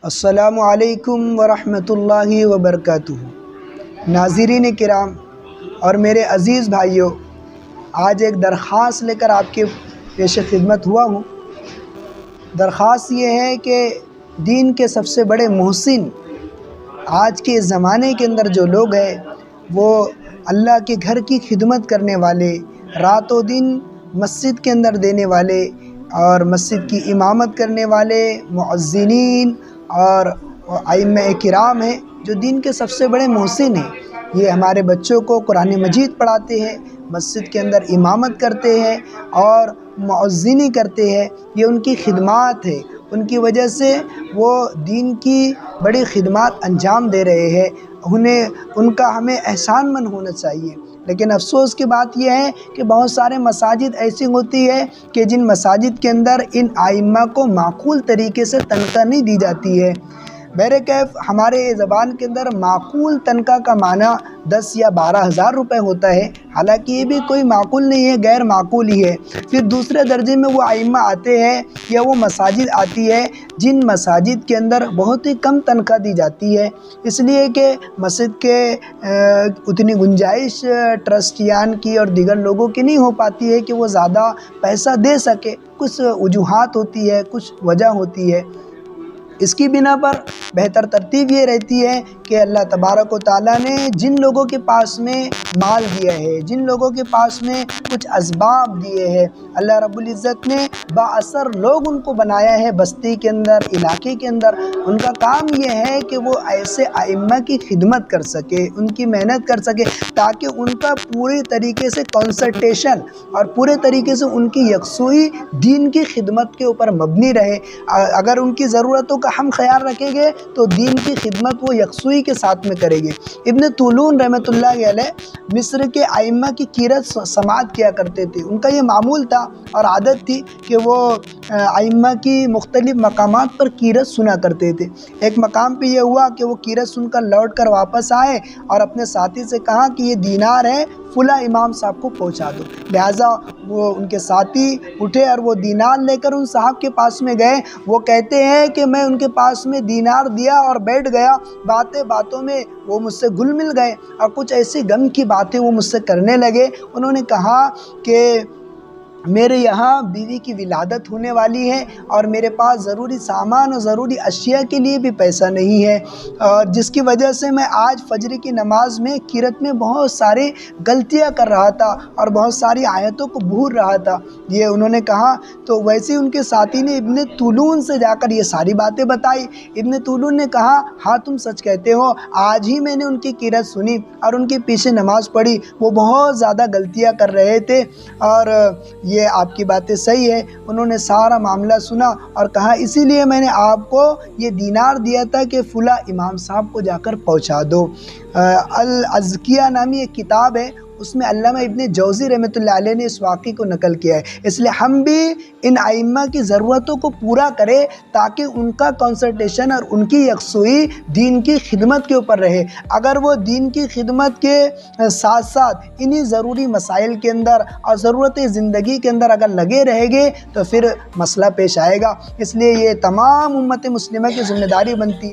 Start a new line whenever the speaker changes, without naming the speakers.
السلام علیکم ورحمۃ اللہ وبرکاتہ۔ ناظرین کرام اور میرے عزیز بھائیوں، آج ایک درخواست لے کر آپ کے پیش خدمت ہوا ہوں۔ درخواست یہ ہے کہ دین کے سب سے بڑے محسن آج کے زمانے کے اندر جو لوگ ہیں وہ اللہ کے گھر کی خدمت کرنے والے، رات و دن مسجد کے اندر دینے والے اور مسجد کی امامت کرنے والے مؤذنین اور ائمہ کرام ہیں، جو دین کے سب سے بڑے محسن ہیں۔ یہ ہمارے بچوں کو قرآن مجید پڑھاتے ہیں، مسجد کے اندر امامت کرتے ہیں اور مؤذنی کرتے ہیں۔ یہ ان کی خدمات ہے، ان کی وجہ سے وہ دین کی بڑی خدمات انجام دے رہے ہیں۔ ان کا ہمیں احسان مند ہونا چاہیے۔ لیکن افسوس کی بات یہ ہے کہ بہت سارے مساجد ایسی ہوتی ہے کہ جن مساجد کے اندر ان ائمہ کو معقول طریقے سے تنخواہ نہیں دی جاتی ہے۔ بہرکیف ہمارے زبان کے اندر معقول تنخواہ کا معنی 10 یا 12 ہزار روپے ہوتا ہے، حالانکہ یہ بھی کوئی معقول نہیں ہے، غیر معقول ہی ہے۔ پھر دوسرے درجے میں وہ ائمہ آتے ہیں یا وہ مساجد آتی ہے جن مساجد کے اندر بہت ہی کم تنخواہ دی جاتی ہے، اس لیے کہ مسجد کے اتنی گنجائش ٹرسٹیان کی اور دیگر لوگوں کی نہیں ہو پاتی ہے کہ وہ زیادہ پیسہ دے سکے۔ کچھ وجوہات ہوتی ہے، کچھ وجہ ہوتی ہے۔ اس کی بنا پر بہتر ترتیب یہ رہتی ہے کہ اللہ تبارک و تعالیٰ نے جن لوگوں کے پاس میں مال دیا ہے، جن لوگوں کے پاس میں کچھ اسباب دیے ہیں، اللہ رب العزت نے با اثر لوگ ان کو بنایا ہے بستی کے اندر، علاقے کے اندر۔ ان کا کام یہ ہے کہ وہ ایسے ائمہ کی خدمت کر سکے، ان کی محنت کر سکے، تاکہ ان کا پوری طریقے سے کنسنٹریشن اور پورے طریقے سے ان کی یکسوئی دین کی خدمت کے اوپر مبنی رہے۔ اگر ان کی ضرورتوں کا ہم خیال رکھیں گے تو دین کی خدمت وہ یکسوئی کے ساتھ میں کرے گے۔ ابن طولون رحمۃ اللہ علیہ مصر کے ائمہ کی قرأت سماعت کیا کرتے تھے۔ ان کا یہ معمول تھا اور عادت تھی کہ وہ ائمہ کی مختلف مقامات پر قرأت سنا کرتے تھے۔ ایک مقام پہ یہ ہوا کہ وہ قرأت سن کر لوٹ کر واپس آئے اور اپنے ساتھی سے کہا کہ یہ دینار ہے، فلاں امام صاحب کو پہنچا دو۔ لہٰذا وہ ان کے ساتھی اٹھے اور وہ دینار لے کر ان صاحب کے پاس میں گئے۔ وہ کہتے ہیں کہ میں ان کے پاس میں دینار دیا اور بیٹھ گیا، باتیں باتوں میں وہ مجھ سے گل مل گئے اور کچھ ایسی غم کی باتیں وہ مجھ سے کرنے لگے۔ انہوں نے کہا کہ میرے یہاں بیوی کی ولادت ہونے والی ہے اور میرے پاس ضروری سامان اور ضروری اشیاء کے لیے بھی پیسہ نہیں ہے، اور جس کی وجہ سے میں آج فجر کی نماز میں قرأت میں بہت ساری غلطیاں کر رہا تھا اور بہت ساری آیتوں کو بھول رہا تھا۔ یہ انہوں نے کہا تو ویسے ان کے ساتھی نے ابن طولون سے جا کر یہ ساری باتیں بتائی۔ ابن طولون نے کہا ہاں تم سچ کہتے ہو، آج ہی میں نے ان کی قرأت سنی اور ان کے پیچھے نماز پڑھی، وہ بہت زیادہ غلطیاں کر رہے تھے اور یہ آپ کی باتیں صحیح ہے۔ انہوں نے سارا معاملہ سنا اور کہا اسی لیے میں نے آپ کو یہ دینار دیا تھا کہ فلاں امام صاحب کو جا کر پہنچا دو۔ الاذکیاء نامی ایک کتاب ہے، اس میں علامہ ابن جوزی رحمۃ اللہ علیہ نے اس واقعے کو نقل کیا ہے۔ اس لیے ہم بھی ان ائمہ کی ضرورتوں کو پورا کریں تاکہ ان کا کنسنٹریشن اور ان کی یکسوئی دین کی خدمت کے اوپر رہے۔ اگر وہ دین کی خدمت کے ساتھ ساتھ انہی ضروری مسائل کے اندر اور ضرورت زندگی کے اندر اگر لگے رہیں گے تو پھر مسئلہ پیش آئے گا۔ اس لیے یہ تمام امت مسلمہ کی ذمہ داری بنتی ہے۔